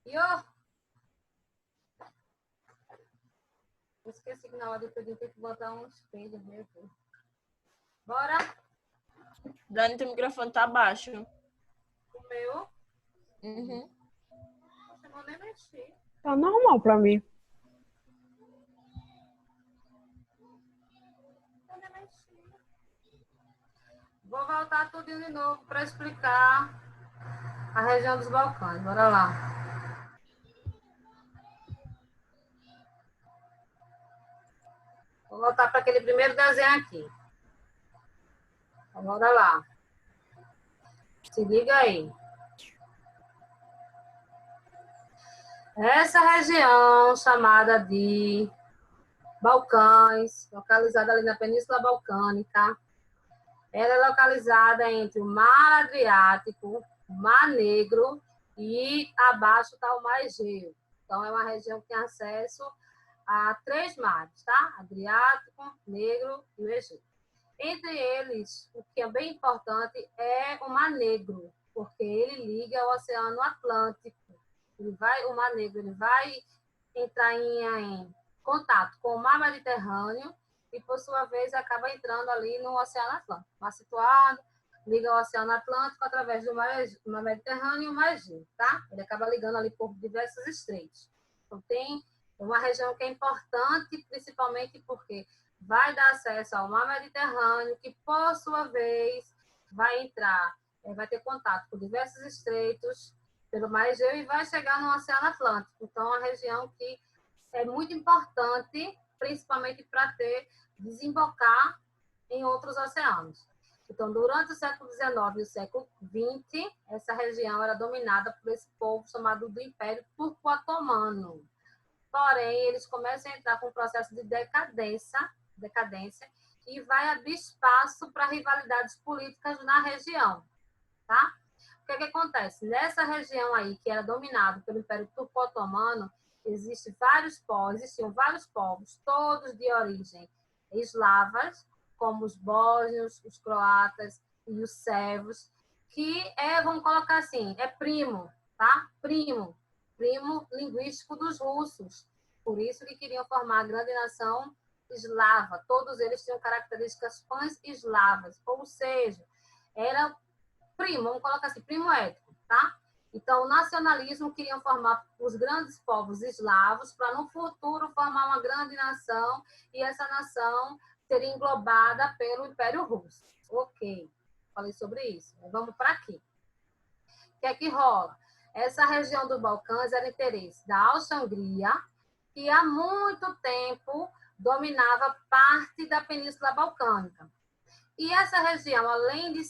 E eu esqueci que na hora de pedir tem que botar um espelho, meu Deus. Bora? Dani, teu microfone tá baixo. O meu? Uhum. Poxa, eu vou nem mexer. Tá normal pra mim. Vou voltar tudo de novo para explicar a região dos Balcãs. Bora lá. Vou voltar para aquele primeiro desenho aqui. Então, bora lá. Se liga aí. Essa região chamada de Balcãs, localizada ali na Península Balcânica, ela é localizada entre o Mar Adriático, o Mar Negro e abaixo está o Mar Egeu. Então, é uma região que tem acesso a 3 mares, tá? Adriático, Negro e o Egeu. Entre eles, o que é bem importante é o Mar Negro, porque ele liga o Oceano Atlântico. O Mar Negro ele vai entrar em contato com o Mar Mediterrâneo e, por sua vez, acaba entrando ali no Oceano Atlântico. Mar situado, liga o Oceano Atlântico através do Mar Mediterrâneo e o Mar Egeu, tá? Ele acaba ligando ali por diversos estreitos. Então, tem uma região que é importante, principalmente porque vai dar acesso ao Mar Mediterrâneo, que, por sua vez, vai ter contato com diversos estreitos pelo Mar Egeu e vai chegar no Oceano Atlântico. Então, é uma região que é muito importante, principalmente para desembocar em outros oceanos. Então, durante o século XIX e o século XX, essa região era dominada por esse povo chamado do Império Turco-Otomano. Porém, eles começam a entrar com um processo de decadência e vai abrir espaço para rivalidades políticas na região, tá? O que acontece? Nessa região aí, que era dominada pelo Império Turco-Otomano, existiam vários povos, todos de origem eslavas, como os bósnios, os croatas e os sérvios, que vamos colocar assim, primo, tá? Primo linguístico dos russos. Por isso que queriam formar a grande nação eslava. Todos eles tinham características pan-eslavas, ou seja, era primo, vamos colocar assim, primo étnico, tá? Então, o nacionalismo queriam formar os grandes povos eslavos para, no futuro, formar uma grande nação e essa nação seria englobada pelo Império Russo. Ok, falei sobre isso. Vamos para aqui. O que é que rola? Essa região do Balcãs era interesse da Áustria-Hungria, que há muito tempo dominava parte da Península Balcânica. E essa região, além de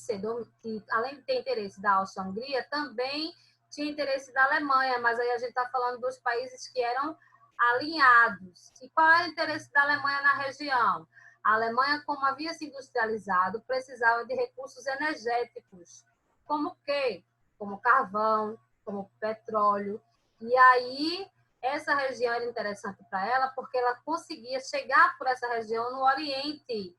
ter interesse da Áustria-Hungria, também tinha interesse da Alemanha, mas aí a gente está falando dos países que eram alinhados. E qual era o interesse da Alemanha na região? A Alemanha, como havia se industrializado, precisava de recursos energéticos. Como o quê? Como carvão, como petróleo. E aí, essa região era interessante para ela porque ela conseguia chegar por essa região no Oriente,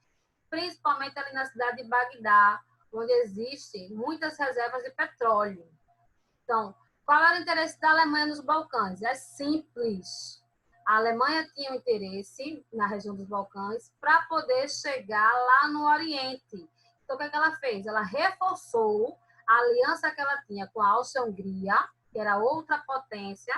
principalmente ali na cidade de Bagdá, onde existem muitas reservas de petróleo. Então, qual era o interesse da Alemanha nos Balcãs? É simples. A Alemanha tinha um interesse na região dos Balcãs para poder chegar lá no Oriente. Então, o que ela fez? Ela reforçou a aliança que ela tinha com a Áustria-Hungria, que era outra potência,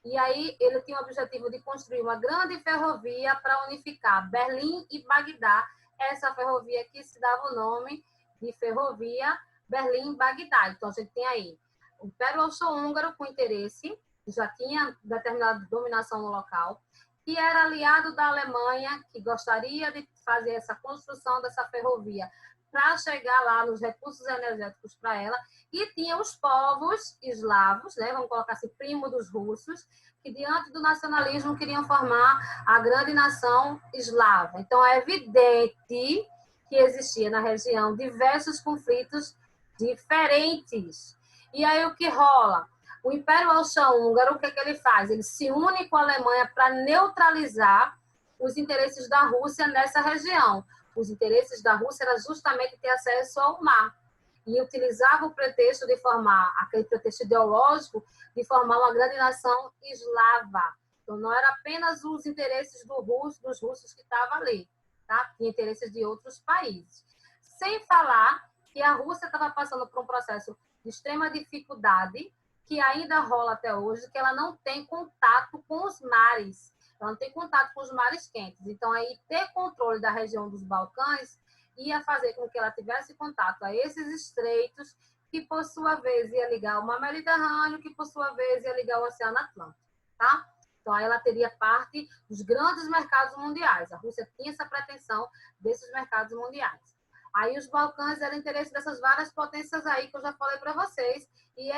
e aí ele tinha o objetivo de construir uma grande ferrovia para unificar Berlim e Bagdá. Essa ferrovia aqui se dava o nome de Ferrovia Berlim-Bagdá. Então, a gente tem aí o Império Austro-Húngaro com interesse, já tinha determinada dominação no local, que era aliado da Alemanha, que gostaria de fazer essa construção dessa ferrovia para chegar lá nos recursos energéticos para ela, e tinha os povos eslavos, né, vamos colocar assim, primo dos russos, que diante do nacionalismo queriam formar a grande nação eslava. Então, é evidente que existia na região diversos conflitos diferentes. E aí, o que rola? O Império Austro-Húngaro, o que ele faz? Ele se une com a Alemanha para neutralizar os interesses da Rússia nessa região. Os interesses da Rússia era justamente ter acesso ao mar. e utilizava o pretexto de formar, aquele pretexto ideológico, de formar uma grande nação eslava. Então, não era apenas os interesses dos russos que estavam ali, tá? Tinha interesses de outros países. Sem falar que a Rússia estava passando por um processo de extrema dificuldade, que ainda rola até hoje, que ela não tem contato com os mares, ela não tem contato com os mares quentes. Então, aí, ter controle da região dos Balcãs ia fazer com que ela tivesse contato a esses estreitos, que, por sua vez, ia ligar o mar Mediterrâneo, que, por sua vez, ia ligar o Oceano Atlântico, tá? Então, aí ela teria parte dos grandes mercados mundiais. A Rússia tinha essa pretensão desses mercados mundiais. Aí os Balcãs eram interesse dessas várias potências aí que eu já falei para vocês. E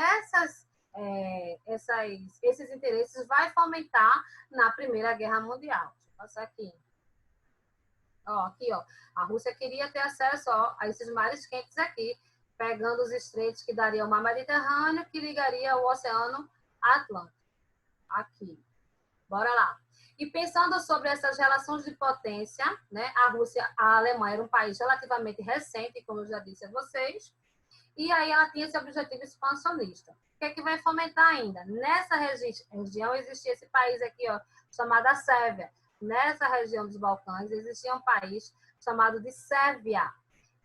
esses interesses vai fomentar na Primeira Guerra Mundial. Deixa eu passar aqui. Ó, aqui, ó. A Rússia queria ter acesso a esses mares quentes aqui, pegando os estreitos que daria o mar Mediterrâneo, que ligaria o Oceano Atlântico. Aqui. Bora lá. E pensando sobre essas relações de potência, né? A Alemanha era um país relativamente recente, como eu já disse a vocês, e aí ela tinha esse objetivo expansionista. O que é que vai fomentar ainda? Nessa região existia esse país aqui, ó, chamado a Sérvia. Nessa região dos Balcãs existia um país chamado de Sérvia.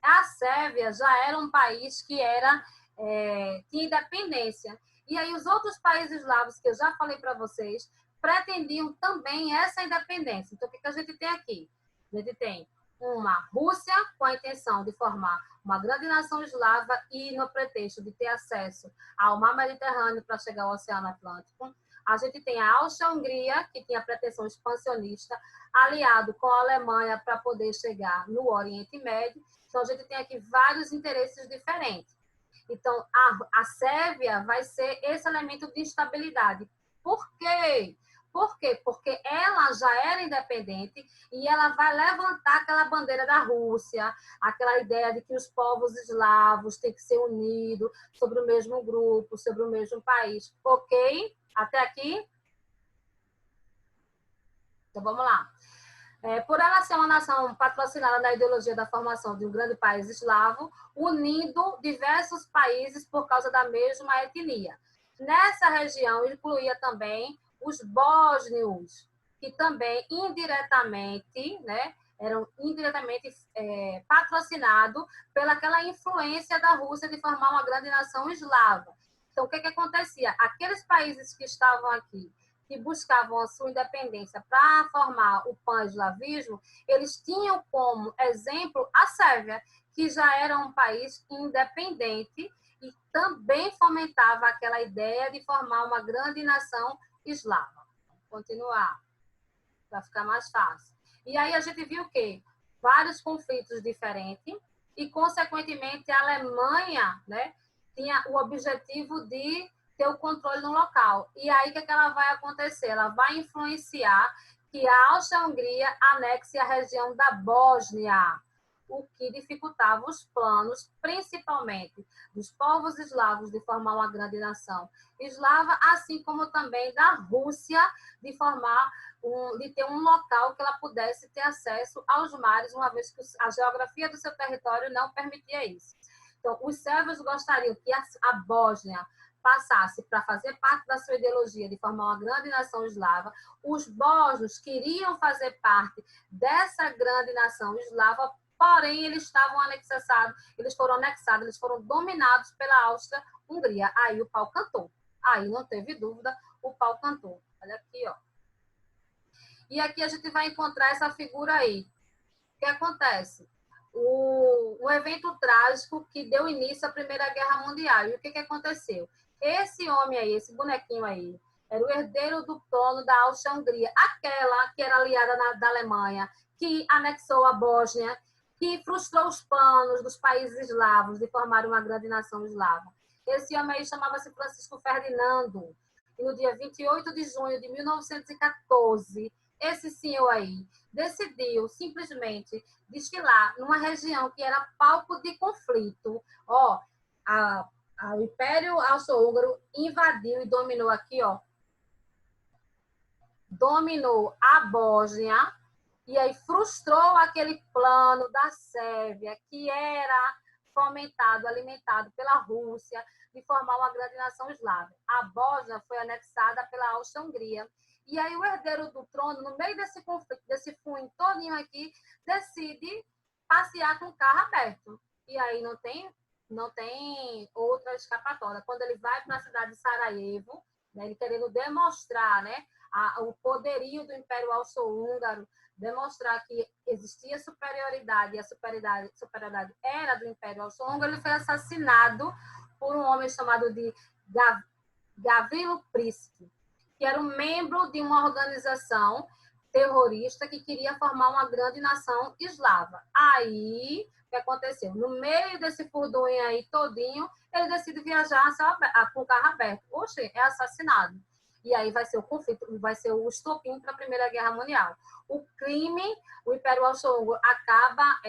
A Sérvia já era um país que tinha independência. E aí os outros países eslavos que eu já falei para vocês pretendiam também essa independência. Então, o que a gente tem aqui? A gente tem uma Rússia com a intenção de formar uma grande nação eslava e no pretexto de ter acesso ao mar Mediterrâneo para chegar ao Oceano Atlântico. A gente tem a Áustria-Hungria, que tinha pretensão expansionista, aliado com a Alemanha para poder chegar no Oriente Médio. Então, a gente tem aqui vários interesses diferentes. Então, a Sérvia vai ser esse elemento de instabilidade. Por quê? Por quê? Porque ela já era independente e ela vai levantar aquela bandeira da Rússia, aquela ideia de que os povos eslavos têm que ser unidos sobre o mesmo grupo, sobre o mesmo país. Ok? Até aqui? Então, vamos lá. Por ela ser uma nação patrocinada na ideologia da formação de um grande país eslavo, unindo diversos países por causa da mesma etnia. Nessa região incluía também os bósnios, que também indiretamente, né, eram indiretamente patrocinados pelaquela influência da Rússia de formar uma grande nação eslava. Então, o que acontecia? Aqueles países que estavam aqui, que buscavam a sua independência para formar o pan-eslavismo, eles tinham como exemplo a Sérvia, que já era um país independente e também fomentava aquela ideia de formar uma grande nação eslava. Vamos continuar, para ficar mais fácil. E aí a gente viu o quê? Vários conflitos diferentes e, consequentemente, a Alemanha, né, tinha o objetivo de ter o controle no local. E aí, o que ela vai acontecer? Ela vai influenciar que a Áustria-Hungria anexe a região da Bósnia, o que dificultava os planos, principalmente dos povos eslavos, de formar uma grande nação eslava, assim como também da Rússia, de ter um local que ela pudesse ter acesso aos mares, uma vez que a geografia do seu território não permitia isso. Então, os sérvios gostariam que a Bósnia passasse para fazer parte da sua ideologia de formar uma grande nação eslava. Os bósnios queriam fazer parte dessa grande nação eslava, porém eles estavam anexados, eles foram dominados pela Áustria-Hungria. Aí o pau cantou. Aí não teve dúvida, o pau cantou. Olha aqui, ó. E aqui a gente vai encontrar essa figura aí. O que acontece? O evento trágico que deu início à Primeira Guerra Mundial. E o que aconteceu? Esse homem aí, esse bonequinho aí, era o herdeiro do trono da Áustria-Hungria, aquela que era aliada da Alemanha, que anexou a Bósnia, que frustrou os planos dos países eslavos de formar uma grande nação eslava. Esse homem aí chamava-se Francisco Ferdinando. E no dia 28 de junho de 1914, esse senhor aí decidiu simplesmente desfilar numa região que era palco de conflito. Ó, o Império Austro-Húngaro invadiu e dominou aqui, ó. Dominou a Bósnia e aí frustrou aquele plano da Sérvia, que era fomentado, alimentado pela Rússia, de formar uma grande nação eslava. A Bósnia foi anexada pela Áustria-Hungria. E aí o herdeiro do trono, no meio desse conflito, desse fundo todinho aqui, decide passear com o carro aberto. E aí não tem outra escapatória. Quando ele vai para a cidade de Sarajevo, né, ele querendo demonstrar, né, o poderio do Império Austro-Húngaro, demonstrar que existia superioridade, e a superioridade era do Império Austro-Húngaro, ele foi assassinado por um homem chamado de Gavrilo Princip, que era um membro de uma organização terrorista que queria formar uma grande nação eslava. Aí, o que aconteceu? No meio desse furdunho aí todinho, ele decide viajar com o carro aberto. Oxe, é assassinado. E aí vai ser o conflito, vai ser o estopim para a Primeira Guerra Mundial. O crime, o Império Austro-Húngaro acaba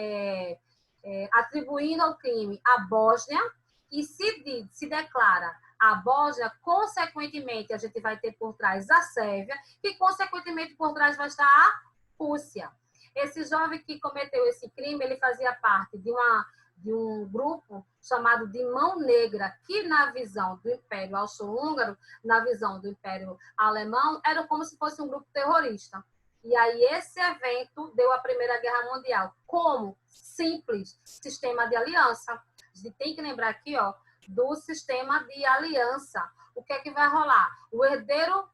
atribuindo ao crime a Bósnia e se declara a Bósnia, consequentemente, a gente vai ter por trás a Sérvia, e, consequentemente, por trás vai estar a Rússia. Esse jovem que cometeu esse crime, ele fazia parte de um grupo chamado de Mão Negra, que, na visão do Império Austro-Húngaro, na visão do Império Alemão, era como se fosse um grupo terrorista. E aí, esse evento deu a Primeira Guerra Mundial. Como? Simples, sistema de aliança. A gente tem que lembrar aqui, ó, do sistema de aliança. O que é que vai rolar? O herdeiro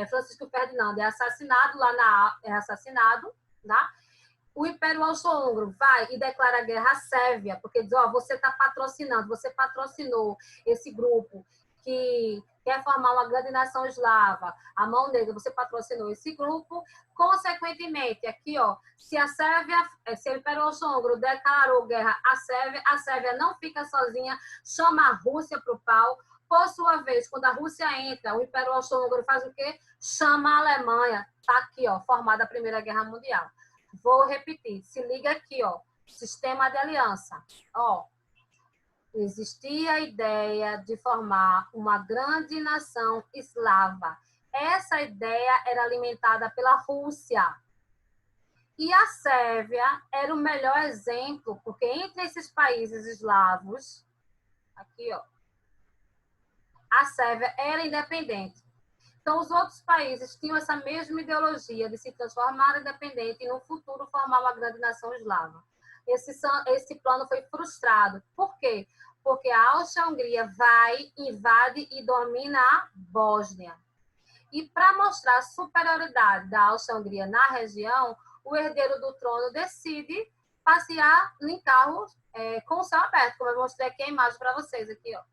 Francisco Ferdinando é assassinado tá? O Império Austro-Húngaro vai e declara guerra à Sérvia, porque diz, ó, você está patrocinando, você patrocinou esse grupo que quer formar uma grande nação eslava, a Mão Negra, você patrocinou esse grupo. Consequentemente, aqui, ó, se o Império Austro-Húngaro declarou guerra à Sérvia não fica sozinha, chama a Rússia para o pau. Por sua vez, quando a Rússia entra, o Império Austro-Húngaro faz o quê? Chama a Alemanha. Está aqui, ó, formada a Primeira Guerra Mundial. Vou repetir, se liga aqui, ó, sistema de aliança. Ó, existia a ideia de formar uma grande nação eslava. Essa ideia era alimentada pela Rússia. E a Sérvia era o melhor exemplo, porque entre esses países eslavos, aqui, ó, a Sérvia era independente. Então, os outros países tinham essa mesma ideologia de se transformar independente e, no futuro, formar uma grande nação eslava. Esse plano foi frustrado. Por quê? Porque a Áustria-Hungria vai, invade e domina a Bósnia. E, para mostrar a superioridade da Áustria-Hungria na região, o herdeiro do trono decide passear em carro com o céu aberto, como eu mostrei aqui a imagem para vocês. Aqui, ó.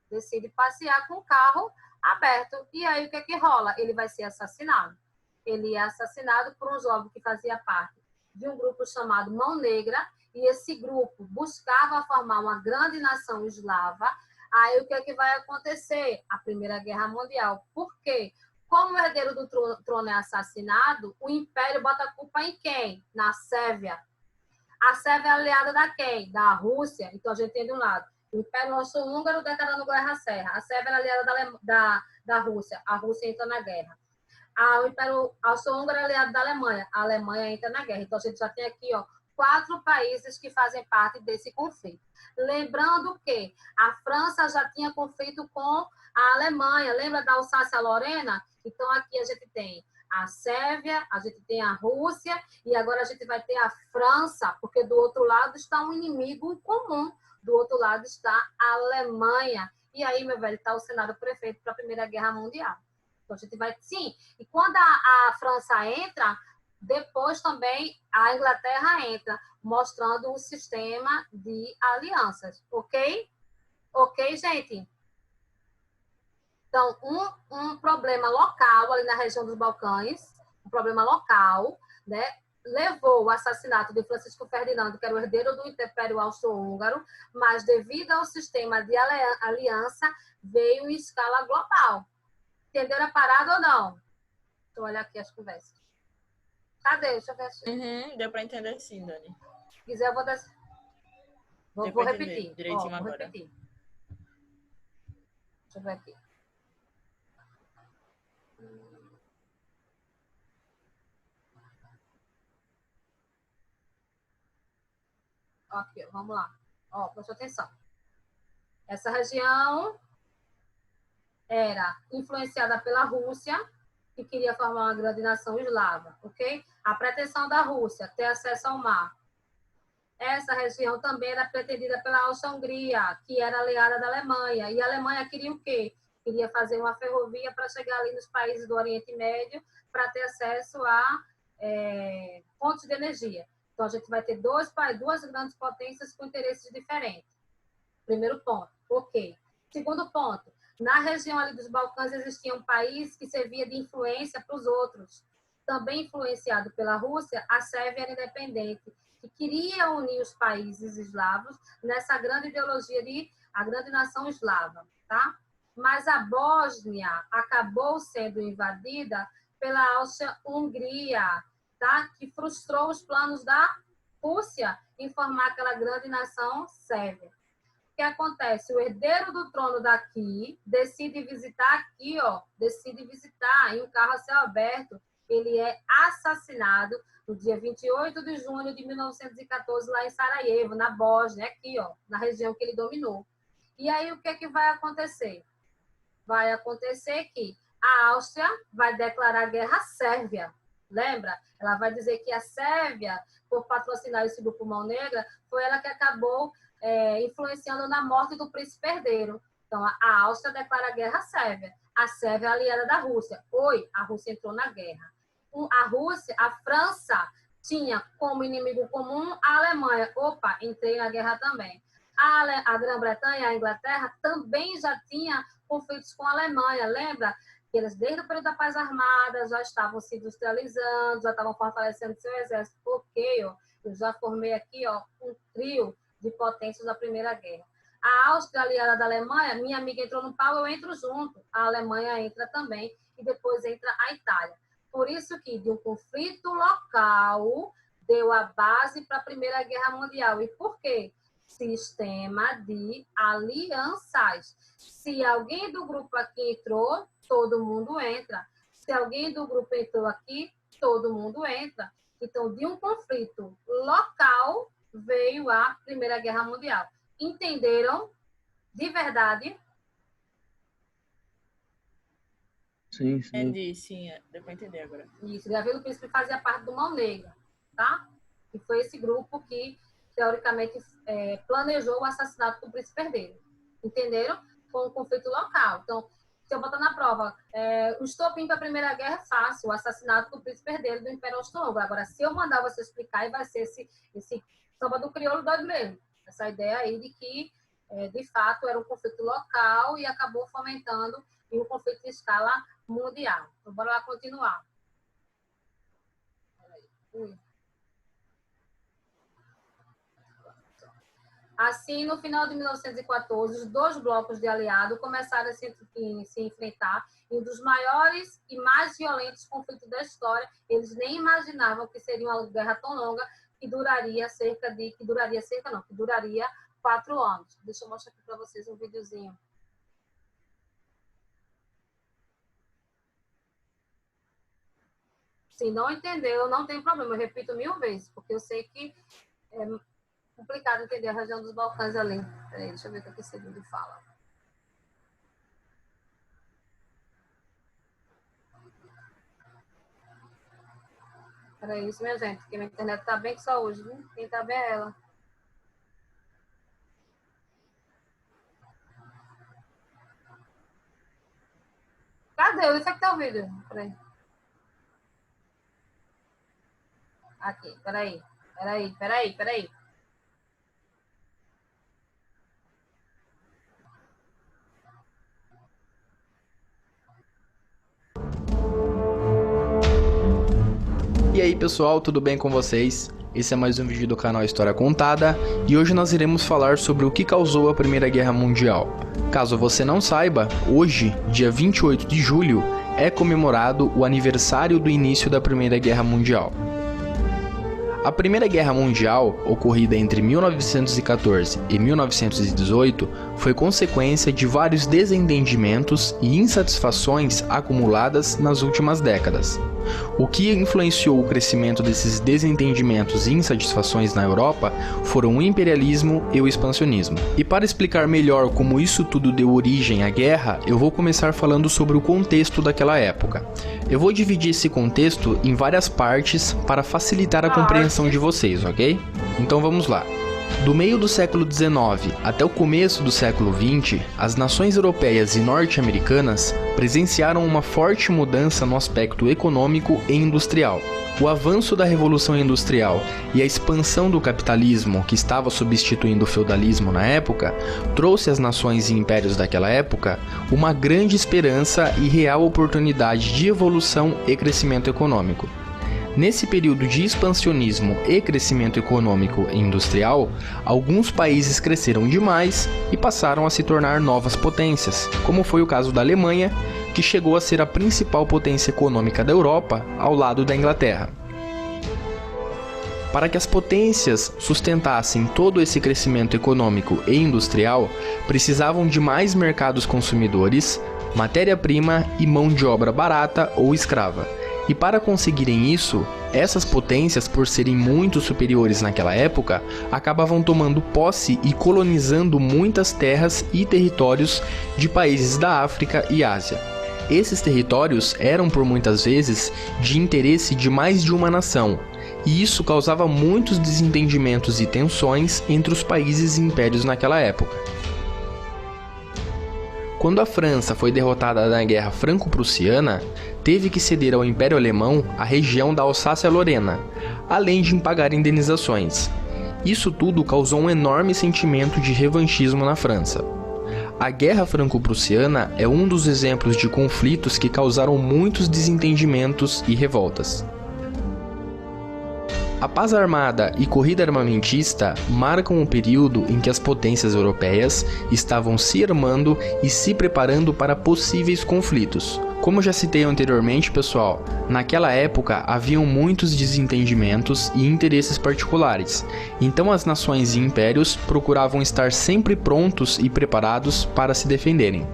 Decide passear com o carro aberto. E aí, o que é que rola? Ele vai ser assassinado. Ele é assassinado por um jovem que fazia parte de um grupo chamado Mão Negra, e esse grupo buscava formar uma grande nação eslava. Aí, o que é que vai acontecer? A Primeira Guerra Mundial. Por quê? Como o herdeiro do trono é assassinado, o Império bota a culpa em quem? Na Sérvia. A Sérvia é aliada da quem? Da Rússia. Então, a gente tem de um lado o Império Austro-Húngaro declarando guerra à Sérvia. A Sérvia era aliada da Rússia. A Rússia entra na guerra. O Império Austro-Húngaro é aliado da Alemanha. A Alemanha entra na guerra. Então, a gente já tem aqui, ó, 4 países que fazem parte desse conflito. Lembrando que a França já tinha conflito com a Alemanha. Lembra da Alsácia-Lorena? Então, aqui a gente tem a Sérvia, a gente tem a Rússia, e agora a gente vai ter a França, porque do outro lado está um inimigo comum. Do outro lado está a Alemanha. E aí, meu velho, está o cenário perfeito para a Primeira Guerra Mundial. Então, a gente vai... Sim, e quando a França entra, depois também a Inglaterra entra, mostrando um sistema de alianças. Ok? Ok, gente? Então, um problema local ali na região dos Balcãs, um problema local, né? Levou o assassinato de Francisco Ferdinando, que era o herdeiro do Império Austro-Húngaro, mas devido ao sistema de aliança, veio em escala global. Entenderam a parada ou não? Deixa eu olhar aqui as conversas. Cadê? Deixa eu ver. Uhum, deu para entender sim, Dani. Se quiser, eu vou repetir. Direitinho vou agora. repetir. Deixa eu ver aqui. Aqui, vamos lá. Ó, presta atenção. Essa região era influenciada pela Rússia, que queria formar uma grande nação eslava, ok? A pretensão da Rússia, ter acesso ao mar. Essa região também era pretendida pela Áustria-Hungria, que era aliada da Alemanha. E a Alemanha queria o quê? Queria fazer uma ferrovia para chegar ali nos países do Oriente Médio para ter acesso a fontes de energia. Então, a gente vai ter duas grandes potências com interesses diferentes. Primeiro ponto, ok. Segundo ponto, na região ali dos Balcãs existia um país que servia de influência para os outros. Também influenciado pela Rússia, a Sérvia era independente, que queria unir os países eslavos nessa grande ideologia de a grande nação eslava, tá? Mas a Bósnia acabou sendo invadida pela Áustria-Hungria, tá? Que frustrou os planos da Rússia em formar aquela grande nação sérvia. O que acontece? O herdeiro do trono daqui decide visitar aqui, ó, decide visitar em um carro a céu aberto. Ele é assassinado no dia 28 de junho de 1914, lá em Sarajevo, na Bósnia, aqui, ó, na região que ele dominou. E aí, o que é que vai acontecer? Vai acontecer que a Áustria vai declarar guerra à Sérvia. Lembra? Ela vai dizer que a Sérvia, por patrocinar esse grupo Mão Negra, foi ela que acabou influenciando na morte do príncipe herdeiro. Então, a Áustria declara guerra à Sérvia. A Sérvia é aliada da Rússia. A Rússia entrou na guerra. A França tinha como inimigo comum a Alemanha. Entrei na guerra também. A Grã-Bretanha, a Inglaterra, também já tinha conflitos com a Alemanha. Lembra? Que eles, desde o período da paz armada, já estavam se industrializando, já estavam fortalecendo seu exército. Eu já formei aqui, ó, um trio de potências da Primeira Guerra. A Áustria, aliada da Alemanha, minha amiga entrou no pau, eu entro junto. A Alemanha entra também e depois entra a Itália. Por isso que de um conflito local deu a base para a Primeira Guerra Mundial. E por quê? Sistema de alianças. Se alguém do grupo aqui entrou, todo mundo entra. Se alguém do grupo entrou aqui, todo mundo entra. Então, de um conflito local veio a Primeira Guerra Mundial. Entenderam? De verdade? Sim. Entendi, sim. Deu para entender agora. Isso. Gavrilo Príncipe fazia parte do Mão Negra, tá? E foi esse grupo que, teoricamente, planejou o assassinato do príncipe herdeiro. Entenderam? Foi um conflito local. Então, se eu botar na prova, o estopim para a Primeira Guerra é fácil, o assassinato do príncipe herdeiro do Império Austro-Húngaro. Agora, se eu mandar você explicar, vai ser esse samba do crioulo doido mesmo. Essa ideia aí de que, de fato, era um conflito local e acabou fomentando em um conflito de escala mundial. Então, bora lá continuar. Assim, no final de 1914, os dois blocos de aliados começaram a se enfrentar em um dos maiores e mais violentos conflitos da história. Eles nem imaginavam que seria uma guerra tão longa que duraria 4 anos. Deixa eu mostrar aqui para vocês um videozinho. Se não entendeu, não tem problema, eu repito 1000 vezes, porque eu sei que é complicado entender a região dos Balcãs ali. Peraí, deixa eu ver o que esse vídeo fala. Era isso, minha gente, porque minha internet tá bem que só hoje, viu? Quem tá bem é ela. Cadê? Onde é que tá o vídeo? Peraí. Aqui, peraí. E aí pessoal, tudo bem com vocês? Esse é mais um vídeo do canal História Contada e hoje nós iremos falar sobre o que causou a Primeira Guerra Mundial. Caso você não saiba, hoje, dia 28 de julho, é comemorado o aniversário do início da Primeira Guerra Mundial. A Primeira Guerra Mundial, ocorrida entre 1914 e 1918, foi consequência de vários desentendimentos e insatisfações acumuladas nas últimas décadas. O que influenciou o crescimento desses desentendimentos e insatisfações na Europa foram o imperialismo e o expansionismo. E para explicar melhor como isso tudo deu origem à guerra, eu vou começar falando sobre o contexto daquela época. Eu vou dividir esse contexto em várias partes para facilitar a compreensão de vocês, ok? Então vamos lá. Do meio do século XIX até o começo do século XX, as nações europeias e norte-americanas presenciaram uma forte mudança no aspecto econômico e industrial. O avanço da Revolução Industrial e a expansão do capitalismo, que estava substituindo o feudalismo na época, trouxe às nações e impérios daquela época uma grande esperança e real oportunidade de evolução e crescimento econômico. Nesse período de expansionismo e crescimento econômico e industrial, alguns países cresceram demais e passaram a se tornar novas potências, como foi o caso da Alemanha, que chegou a ser a principal potência econômica da Europa, ao lado da Inglaterra. Para que as potências sustentassem todo esse crescimento econômico e industrial, precisavam de mais mercados consumidores, matéria-prima e mão de obra barata ou escrava. E para conseguirem isso, essas potências, por serem muito superiores naquela época, acabavam tomando posse e colonizando muitas terras e territórios de países da África e Ásia. Esses territórios eram por muitas vezes de interesse de mais de uma nação, e isso causava muitos desentendimentos e tensões entre os países e impérios naquela época. Quando a França foi derrotada na Guerra Franco-Prussiana, teve que ceder ao Império Alemão a região da Alsácia-Lorena, além de pagar indenizações. Isso tudo causou um enorme sentimento de revanchismo na França. A Guerra Franco-Prussiana é um dos exemplos de conflitos que causaram muitos desentendimentos e revoltas. A paz armada e corrida armamentista marcam o período em que as potências europeias estavam se armando e se preparando para possíveis conflitos. Como já citei anteriormente, pessoal, naquela época haviam muitos desentendimentos e interesses particulares, então as nações e impérios procuravam estar sempre prontos e preparados para se defenderem.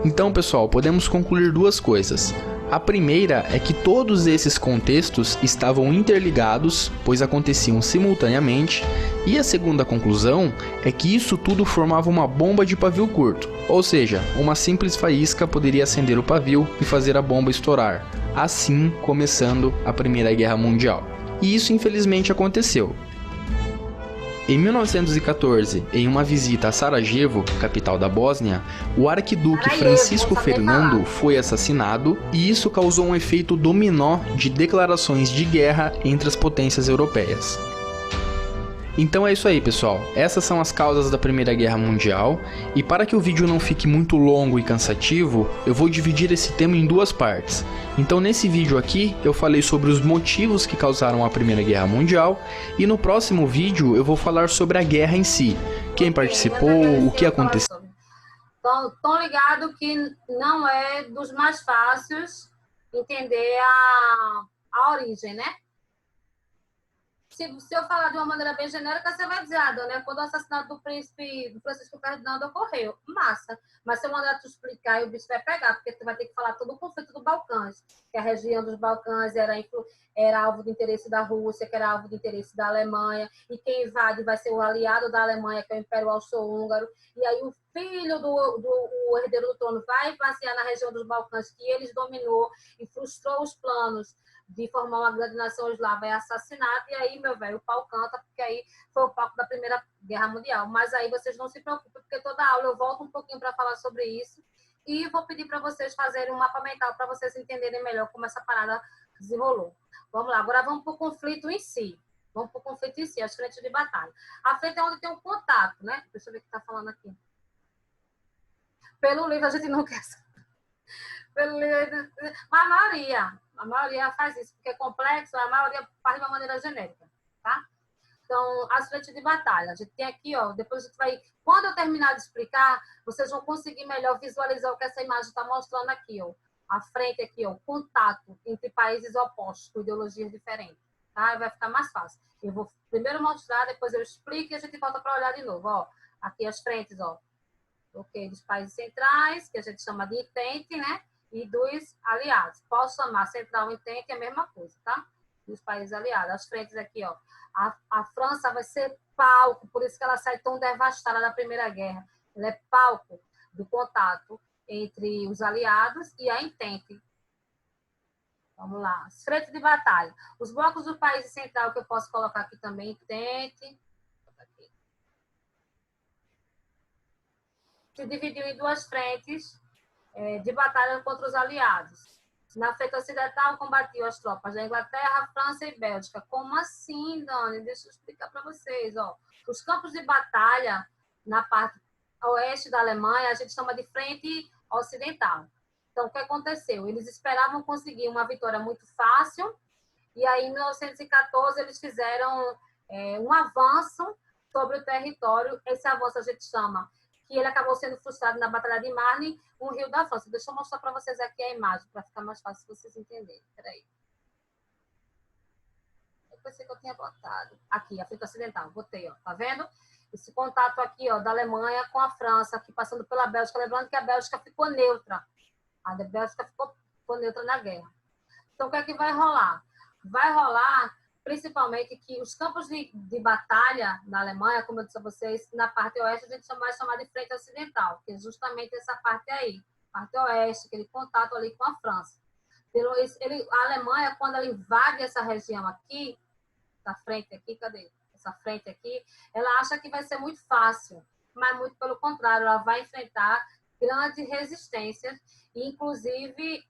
Então, pessoal, podemos concluir duas coisas. A primeira é que todos esses contextos estavam interligados, pois aconteciam simultaneamente, e a segunda conclusão é que isso tudo formava uma bomba de pavio curto, ou seja, uma simples faísca poderia acender o pavio e fazer a bomba estourar, assim começando a Primeira Guerra Mundial. E isso infelizmente aconteceu. Em 1914, em uma visita a Sarajevo, capital da Bósnia, o arquiduque Francisco Fernando foi assassinado e isso causou um efeito dominó de declarações de guerra entre as potências europeias. Então é isso aí, pessoal. Essas são as causas da Primeira Guerra Mundial, e para que o vídeo não fique muito longo e cansativo, eu vou dividir esse tema em duas partes. Então nesse vídeo aqui, eu falei sobre os motivos que causaram a Primeira Guerra Mundial, e no próximo vídeo eu vou falar sobre a guerra em si, quem participou, o que aconteceu. Estão ligados que não é dos mais fáceis entender a origem, né? Se eu falar de uma maneira bem genérica, você vai dizer, Dona, quando o assassinato do príncipe Francisco Fernando ocorreu. Massa. Mas se eu mandar tu explicar, o bicho vai pegar, porque tu vai ter que falar todo o conflito do Balcãs, que a região dos Balcãs era alvo de interesse da Rússia, que era alvo de interesse da Alemanha, e quem invade vai ser o aliado da Alemanha, que é o Império Austro-Húngaro, e aí o filho do herdeiro do trono vai passear na região dos Balcãs, que eles dominou e frustrou os planos de formar uma grande nação eslava, é assassinado, e aí, meu velho, o pau canta, porque aí foi o palco da Primeira Guerra Mundial. Mas aí vocês não se preocupem, porque toda aula eu volto um pouquinho para falar sobre isso, e vou pedir para vocês fazerem um mapa mental para vocês entenderem melhor como essa parada desenrolou. Vamos lá, agora vamos para o conflito em si. Vamos para o conflito em si, as frentes de batalha. A frente é onde tem um contato, né? Deixa eu ver o que está falando aqui. Pelo livro, a gente não quer... Pelo livro... Mas a maioria faz isso, porque é complexo, a maioria faz de uma maneira genérica, tá? Então, as frentes de batalha. A gente tem aqui, ó, depois a gente vai... Quando eu terminar de explicar, vocês vão conseguir melhor visualizar o que essa imagem está mostrando aqui, ó. A frente aqui, ó, contato entre países opostos, com ideologias diferentes, tá? Vai ficar mais fácil. Eu vou primeiro mostrar, depois eu explico e a gente volta para olhar de novo, ó. Aqui as frentes, ó. Ok, dos países centrais, que a gente chama de entente, né? e dos aliados. Posso chamar central e entente, é a mesma coisa, tá? Dos países aliados. As frentes aqui, ó. A França vai ser palco, por isso que ela sai tão devastada da Primeira Guerra. Ela é palco do contato entre os aliados e a entente. Vamos lá. As frentes de batalha. Os blocos do país central, que eu posso colocar aqui também, entente. Se dividiu em duas frentes de batalha contra os aliados. Na frente ocidental, combatiu as tropas da Inglaterra, França e Bélgica. Como assim, Dani? Deixa eu explicar para vocês. Ó. Os campos de batalha na parte oeste da Alemanha, a gente chama de frente ocidental. Então, o que aconteceu? Eles esperavam conseguir uma vitória muito fácil, e aí, em 1914, eles fizeram um avanço sobre o território. Esse avanço a gente chama, que ele acabou sendo frustrado na Batalha de Marne, no Rio da França. Deixa eu mostrar para vocês aqui a imagem, para ficar mais fácil vocês entenderem. Espera aí. Eu pensei que eu tinha botado. Aqui, a frente ocidental. Botei, ó. Tá vendo? Esse contato aqui, ó, da Alemanha com a França, aqui passando pela Bélgica. Lembrando que a Bélgica ficou neutra. A Bélgica ficou neutra na guerra. Então, o que é que vai rolar? Vai rolar, principalmente, que os campos de batalha na Alemanha, como eu disse a vocês, na parte oeste, a gente vai chamar de frente ocidental, que é justamente essa parte aí, parte oeste, aquele contato ali com a França. A Alemanha, quando ela invade essa região aqui, essa frente aqui, cadê? Essa frente aqui, ela acha que vai ser muito fácil, mas muito pelo contrário, ela vai enfrentar grandes resistências, e inclusive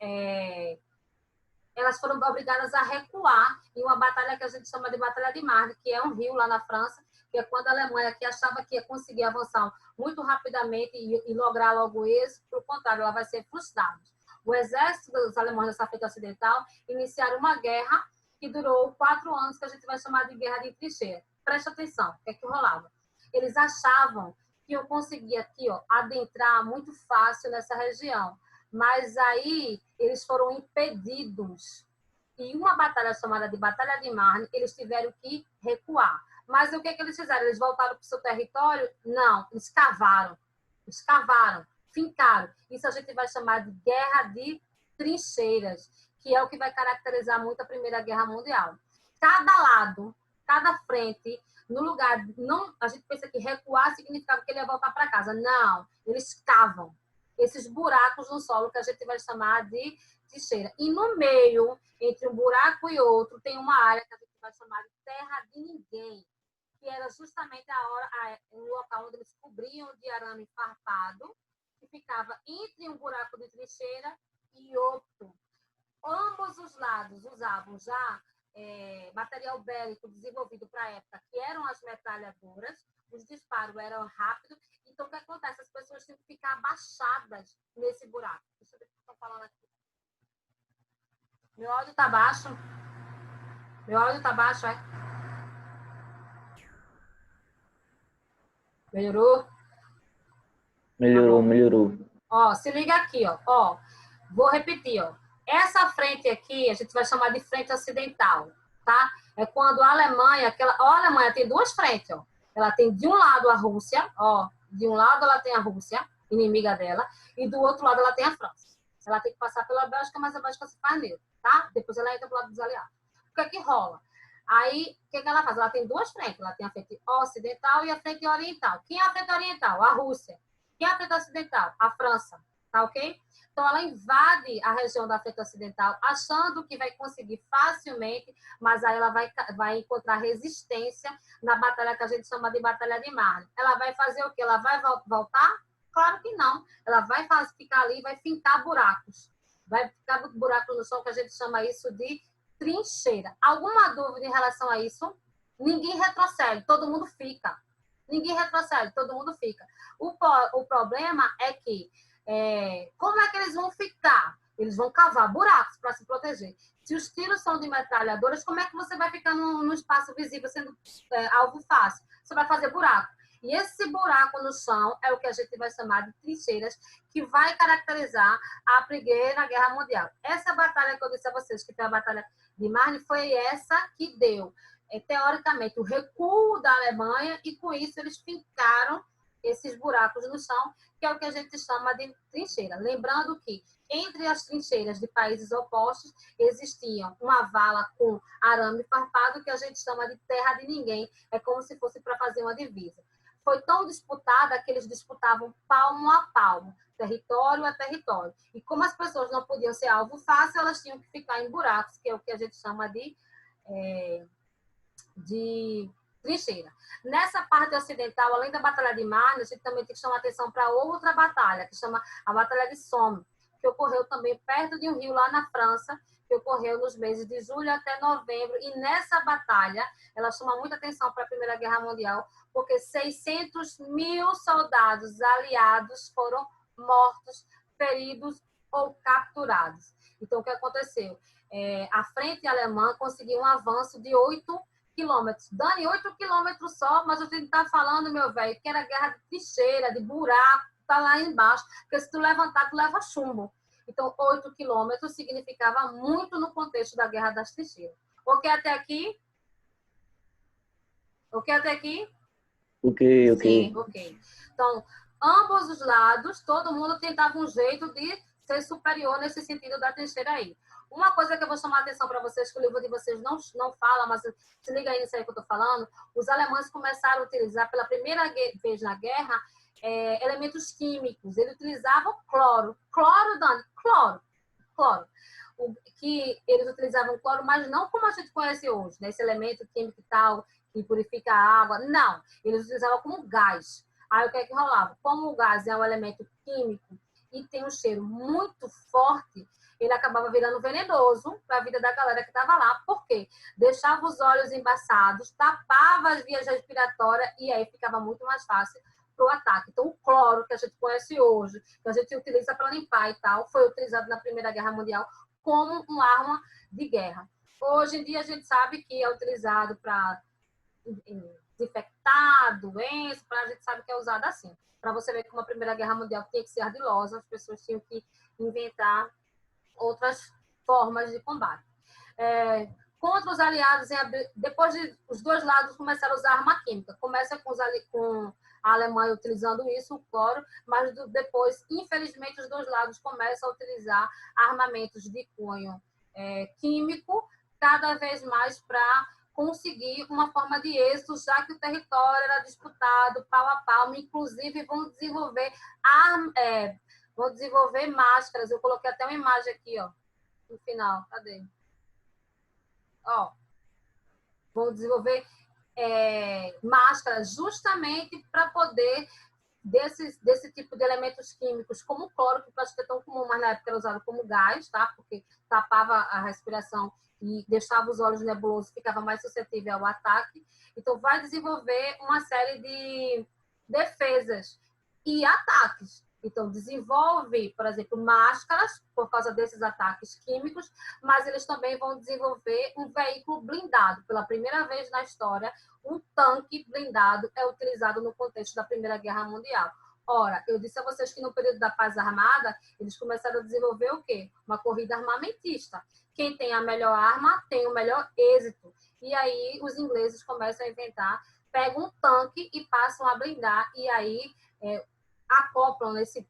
elas foram obrigadas a recuar em uma batalha que a gente chama de Batalha de Marne, que é um rio lá na França, que é quando a Alemanha que achava que ia conseguir avançar muito rapidamente e lograr logo isso, pelo contrário, ela vai ser frustrada. O exército dos alemães dessa frente ocidental iniciaram uma guerra que durou 4 anos, que a gente vai chamar de Guerra de Trincheira. Preste atenção, o que é que rolava? Eles achavam que eu conseguia aqui, ó, adentrar muito fácil nessa região, mas aí eles foram impedidos. E uma batalha chamada de Batalha de Marne, eles tiveram que recuar. Mas o que eles fizeram? Eles voltaram para o seu território? Não, eles cavaram, fincaram. Isso a gente vai chamar de Guerra de Trincheiras, que é o que vai caracterizar muito a Primeira Guerra Mundial. Cada lado, cada frente, no lugar, não, a gente pensa que recuar significava que ele ia voltar para casa. Não, eles cavam esses buracos no solo que a gente vai chamar de trincheira. E no meio, entre um buraco e outro, tem uma área que a gente vai chamar de terra de ninguém, que era justamente o local onde eles cobriam de arame farpado, que ficava entre um buraco de trincheira e outro. Ambos os lados usavam já material bélico desenvolvido para a época, que eram as metralhadoras, os disparos eram rápidos. Então, o que acontece? As pessoas tinham que ficar abaixadas nesse buraco. Deixa eu ver o que estão falando aqui. Meu áudio está baixo? Meu áudio está baixo, é? Melhorou? Melhorou. Ó, se liga aqui, ó. Vou repetir, ó. Essa frente aqui, a gente vai chamar de frente ocidental, tá? É quando a Alemanha, a Alemanha tem duas frentes, ó. Ela tem de um lado a Rússia, ó. De um lado ela tem a Rússia, inimiga dela, e do outro lado ela tem a França. Ela tem que passar pela Bélgica, mas a Bélgica se faz neutra, tá? Depois ela entra pro lado dos aliados. O que é que rola? Aí, o que ela faz? Ela tem duas frentes. Ela tem a frente ocidental e a frente oriental. Quem é a frente oriental? A Rússia. Quem é a frente ocidental? A França. Tá ok? Então, ela invade a região da frente ocidental, achando que vai conseguir facilmente, mas aí ela vai encontrar resistência na batalha que a gente chama de Batalha de Marne. Ela vai fazer o quê? Ela vai voltar? Claro que não. Ela vai ficar ali e vai fincar buracos. Vai ficar buraco no chão, que a gente chama isso de trincheira. Alguma dúvida em relação a isso? Ninguém retrocede, todo mundo fica. Ninguém retrocede, todo mundo fica. O problema é que como é que eles vão ficar? Eles vão cavar buracos para se proteger. Se os tiros são de metralhadoras, como é que você vai ficar num espaço visível, sendo alvo fácil? Você vai fazer buraco. E esse buraco no chão é o que a gente vai chamar de trincheiras, que vai caracterizar a Primeira Guerra Mundial. Essa batalha que eu disse a vocês, que foi a Batalha de Marne, foi essa que deu, teoricamente, o recuo da Alemanha, e com isso eles fincaram esses buracos no chão, que é o que a gente chama de trincheira. Lembrando que entre as trincheiras de países opostos existia uma vala com arame farpado, que a gente chama de terra de ninguém, é como se fosse para fazer uma divisa. Foi tão disputada que eles disputavam palmo a palmo, território a território. E como as pessoas não podiam ser alvo fácil, elas tinham que ficar em buracos, que é o que a gente chama de trincheira. Nessa parte ocidental, além da Batalha de Marne, a gente também tem que chamar atenção para outra batalha, que chama a Batalha de Somme, que ocorreu também perto de um rio lá na França, que ocorreu nos meses de julho até novembro. E nessa batalha, ela chama muita atenção para a Primeira Guerra Mundial, porque 600 mil soldados aliados foram mortos, feridos ou capturados. Então, o que aconteceu? A frente alemã conseguiu um avanço de 8 quilômetros. Dani, 8 quilômetros só, mas a gente está falando, meu velho, que era guerra de trincheira, de buraco, tá lá embaixo, porque se tu levantar, tu leva chumbo. Então, 8 quilômetros significava muito no contexto da Guerra das Trincheiras. Ok até aqui? Ok até aqui? Ok. Sim, ok. Então, ambos os lados, todo mundo tentava um jeito de ser superior nesse sentido da trincheira aí. Uma coisa que eu vou chamar a atenção para vocês, que o livro de vocês não fala, mas se liga aí nisso aí que eu estou falando, os alemães começaram a utilizar pela primeira vez na guerra elementos químicos. Eles utilizavam cloro. Cloro, Dani? Cloro. Que eles utilizavam cloro, mas não como a gente conhece hoje, né? Esse elemento químico e tal, que purifica a água. Não. Eles utilizavam como gás. Aí o que é que rolava? Como o gás é um elemento químico e tem um cheiro muito forte, ele acabava virando venenoso para a vida da galera que estava lá. Por quê? Deixava os olhos embaçados, tapava as vias respiratórias e aí ficava muito mais fácil para o ataque. Então, o cloro que a gente conhece hoje, que a gente utiliza para limpar e tal, foi utilizado na Primeira Guerra Mundial como uma arma de guerra. Hoje em dia, a gente sabe que é utilizado para desinfectar doenças, a gente sabe que é usado assim. Para você ver como a Primeira Guerra Mundial tinha que ser ardilosa, as pessoas tinham que inventar outras formas de combate. Contra os aliados, depois de os dois lados começaram a usar arma química. Começa com a Alemanha utilizando isso, o cloro, mas depois, infelizmente, os dois lados começam a utilizar armamentos de cunho químico, cada vez mais para conseguir uma forma de êxito, já que o território era disputado pau a pau, inclusive vão desenvolver máscaras. Eu coloquei até uma imagem aqui, ó, no final. Cadê? Ó, vão desenvolver máscaras justamente para poder desse tipo de elementos químicos, como o cloro, que acho que é tão comum, mas na época era usado como gás, tá? Porque tapava a respiração e deixava os olhos nebulosos, ficava mais suscetível ao ataque. Então, vai desenvolver uma série de defesas e ataques. Então, desenvolve, por exemplo, máscaras por causa desses ataques químicos, mas eles também vão desenvolver um veículo blindado. Pela primeira vez na história, um tanque blindado é utilizado no contexto da Primeira Guerra Mundial. Ora, eu disse a vocês que no período da Paz Armada, eles começaram a desenvolver o quê? Uma corrida armamentista. Quem tem a melhor arma tem o melhor êxito. E aí os ingleses começam a inventar, pegam um tanque e passam a blindar, e aí acoplam nesse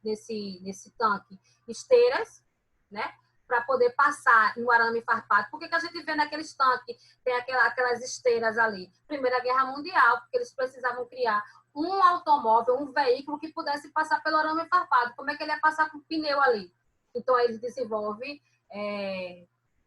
tanque esteiras, né? Para poder passar no arame farpado. Por que a gente vê naqueles tanques, tem aquelas esteiras ali? Primeira Guerra Mundial, porque eles precisavam criar um automóvel, um veículo que pudesse passar pelo arame farpado. Como é que ele ia passar com o pneu ali? Então, aí eles desenvolvem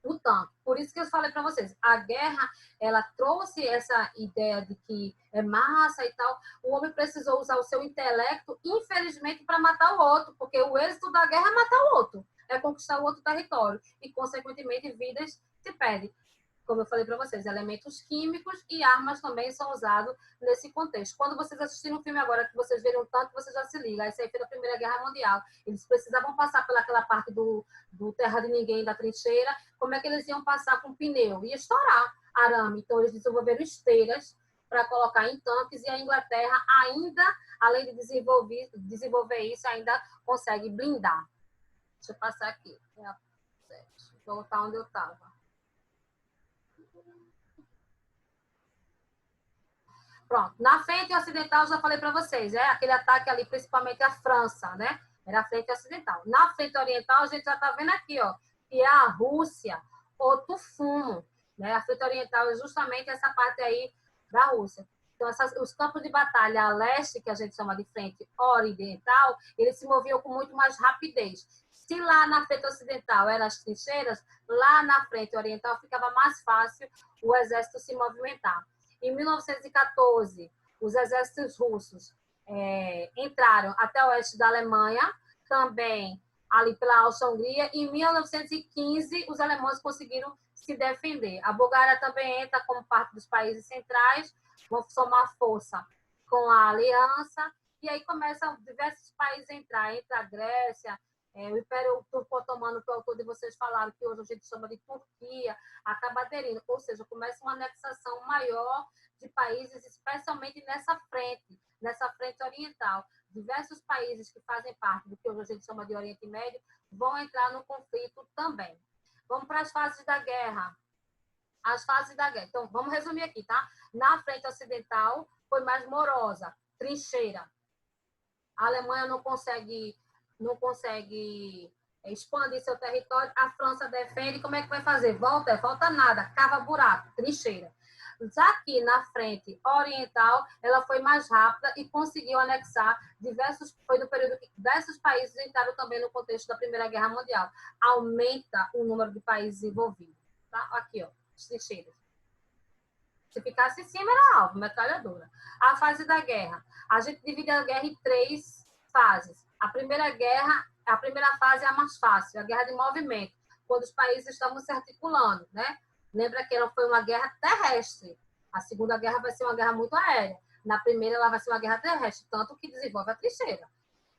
o tanque. Por isso que eu falei para vocês, a guerra, ela trouxe essa ideia de que é massa e tal. O homem precisou usar o seu intelecto, infelizmente, para matar o outro, porque o êxito da guerra é matar o outro, é conquistar o outro território e, consequentemente, vidas se perdem. Como eu falei para vocês, elementos químicos e armas também são usados nesse contexto. Quando vocês assistirem um filme agora, que vocês verem um tanque, vocês já se ligam. Isso aí foi da Primeira Guerra Mundial. Eles precisavam passar pelaquela parte do terra de ninguém, da trincheira. Como é que eles iam passar com pneu? Ia estourar arame. Então, eles desenvolveram esteiras para colocar em tanques, e a Inglaterra ainda, além de desenvolver isso, ainda consegue blindar. Deixa eu passar aqui. Vou voltar onde eu estava. Pronto. Na frente ocidental, já falei para vocês, aquele ataque ali, principalmente a França, né? Era a frente ocidental. Na frente oriental, a gente já está vendo aqui, ó, que é a Rússia, outro fumo, né? A frente oriental é justamente essa parte aí da Rússia. Então, os campos de batalha a leste, que a gente chama de frente oriental, eles se moviam com muito mais rapidez. Se lá na frente ocidental eram as trincheiras, lá na frente oriental ficava mais fácil o exército se movimentar. Em 1914, os exércitos russos entraram até o oeste da Alemanha, também ali pela Áustria-Hungria. Em 1915, os alemães conseguiram se defender. A Bulgária também entra como parte dos países centrais, vão somar força com a aliança, e aí começam diversos países a entrar. Entra a Grécia, o Império Turco-Otomano, que o autor de vocês falaram, que hoje a gente chama de Turquia, acaba aderindo. Ou seja, começa uma anexação maior de países, especialmente nessa frente oriental. Diversos países que fazem parte do que hoje a gente chama de Oriente Médio vão entrar no conflito também. Vamos para as fases da guerra. As fases da guerra. Então, vamos resumir aqui, tá? Na frente ocidental, foi mais morosa, trincheira. A Alemanha não consegue expandir seu território, a França defende, como é que vai fazer? Volta nada, cava buraco, trincheira. Já aqui na frente oriental, ela foi mais rápida e conseguiu anexar foi no período que diversos países entraram também no contexto da Primeira Guerra Mundial. Aumenta o número de países envolvidos. Tá? Aqui, ó, as trincheiras. Se ficasse em cima, era alvo, metralhadora. A fase da guerra. A gente divide a guerra em 3 fases. A primeira fase é a mais fácil, a guerra de movimento, quando os países estavam se articulando, né? Lembra que ela foi uma guerra terrestre. A segunda guerra vai ser uma guerra muito aérea. Na primeira, ela vai ser uma guerra terrestre, tanto que desenvolve a trincheira.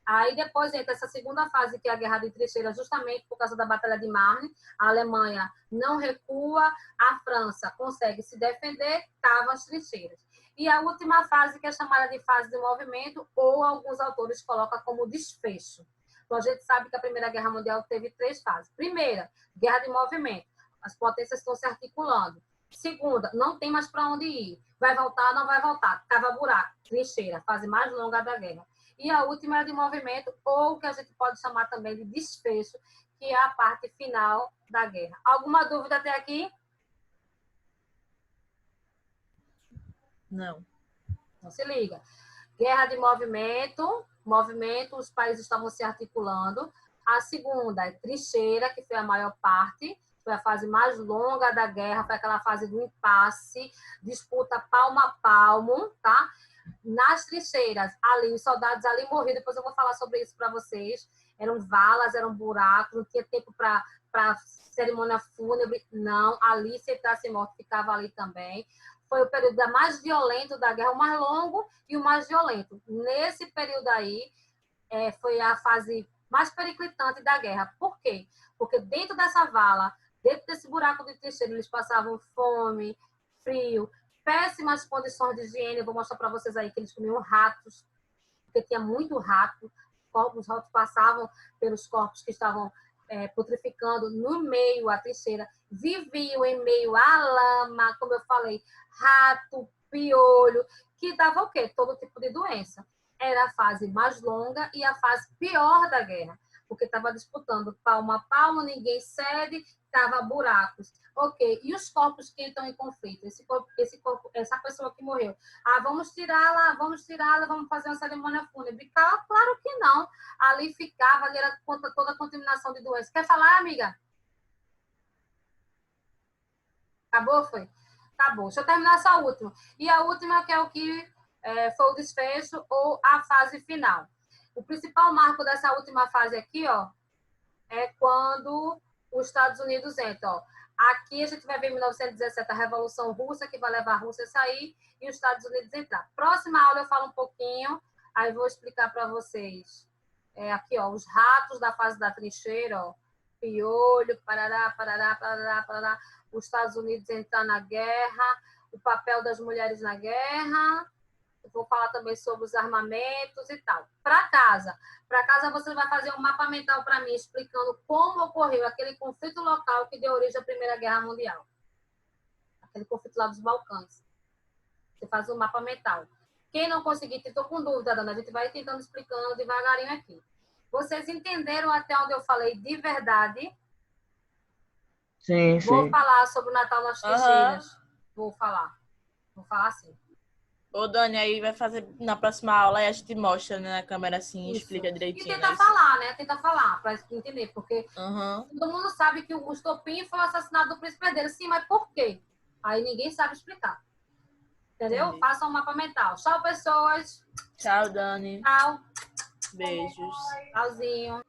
Aí depois entra essa segunda fase, que é a guerra de trincheira, justamente por causa da Batalha de Marne. A Alemanha não recua, a França consegue se defender, cava as trincheiras. E a última fase, que é chamada de fase de movimento, ou alguns autores colocam como desfecho. Então, a gente sabe que a Primeira Guerra Mundial teve 3 fases. Primeira, guerra de movimento. As potências estão se articulando. Segunda, não tem mais para onde ir. Vai voltar, não vai voltar. Cava buraco, trincheira, fase mais longa da guerra. E a última é de movimento, ou que a gente pode chamar também de desfecho, que é a parte final da guerra. Alguma dúvida até aqui? Não. Então, se liga. Guerra de movimento, os países estavam se articulando. A segunda é trincheira, que foi a maior parte, foi a fase mais longa da guerra, foi aquela fase do impasse, disputa palmo a palmo, tá? Nas trincheiras, ali, os soldados ali morriam, depois eu vou falar sobre isso para vocês. Eram valas, eram buracos, não tinha tempo para cerimônia fúnebre, não. Ali, se entrasse morto, ficava ali também. Foi o período mais violento da guerra, o mais longo e o mais violento. Nesse período aí, foi a fase mais periclitante da guerra. Por quê? Porque dentro dessa vala, dentro desse buraco de trincheira, eles passavam fome, frio, péssimas condições de higiene. Eu vou mostrar para vocês aí que eles comiam ratos, porque tinha muito rato. Os ratos passavam pelos corpos que estavam putrificando no meio à trincheira, viviam em meio à lama, como eu falei, rato, piolho, que dava o quê? Todo tipo de doença. Era a fase mais longa e a fase pior da guerra, porque estava disputando palmo a palmo, ninguém cede, estava buracos. Ok, e os corpos que estão em conflito? Essa pessoa que morreu. Vamos tirá-la, vamos fazer uma cerimônia fúnebre. Claro que não. Ali ficava, ali era contra toda a contaminação de doenças. Quer falar, amiga? Acabou, foi? Acabou. Deixa eu terminar essa última. E a última, que é o que foi o desfecho ou a fase final. O principal marco dessa última fase aqui, ó, é quando os Estados Unidos entram. Ó. Aqui a gente vai ver em 1917 a Revolução Russa, que vai levar a Rússia a sair, e os Estados Unidos entrar. Próxima aula eu falo um pouquinho, aí vou explicar para vocês. Aqui, ó, os ratos da fase da trincheira, ó, piolho, parará, os Estados Unidos entrar na guerra, o papel das mulheres na guerra. Eu vou falar também sobre os armamentos e tal. Para casa você vai fazer um mapa mental para mim, explicando como ocorreu aquele conflito local que deu origem à Primeira Guerra Mundial. Aquele conflito lá dos Balcãs. Você faz um mapa mental. Quem não conseguir, estou com dúvida, Dana, a gente vai tentando explicando devagarinho aqui. Vocês entenderam até onde eu falei de verdade? Sim, Vou sim. falar sobre o Natal nas trincheiras. Vou falar. Vou falar sim. Ô, Dani, aí vai fazer na próxima aula e a gente mostra, né, na câmera assim, Isso. explica E direitinho. tenta Né? falar, né? Tenta falar, para entender. Porque Uhum. todo mundo sabe que o estopim foi o assassinato do príncipe herdeiro. Sim, mas por quê? Aí ninguém sabe explicar. Entendeu? Entendi. Façam um mapa mental. Tchau, pessoas. Tchau, Dani. Tchau. Beijos. Tchauzinho.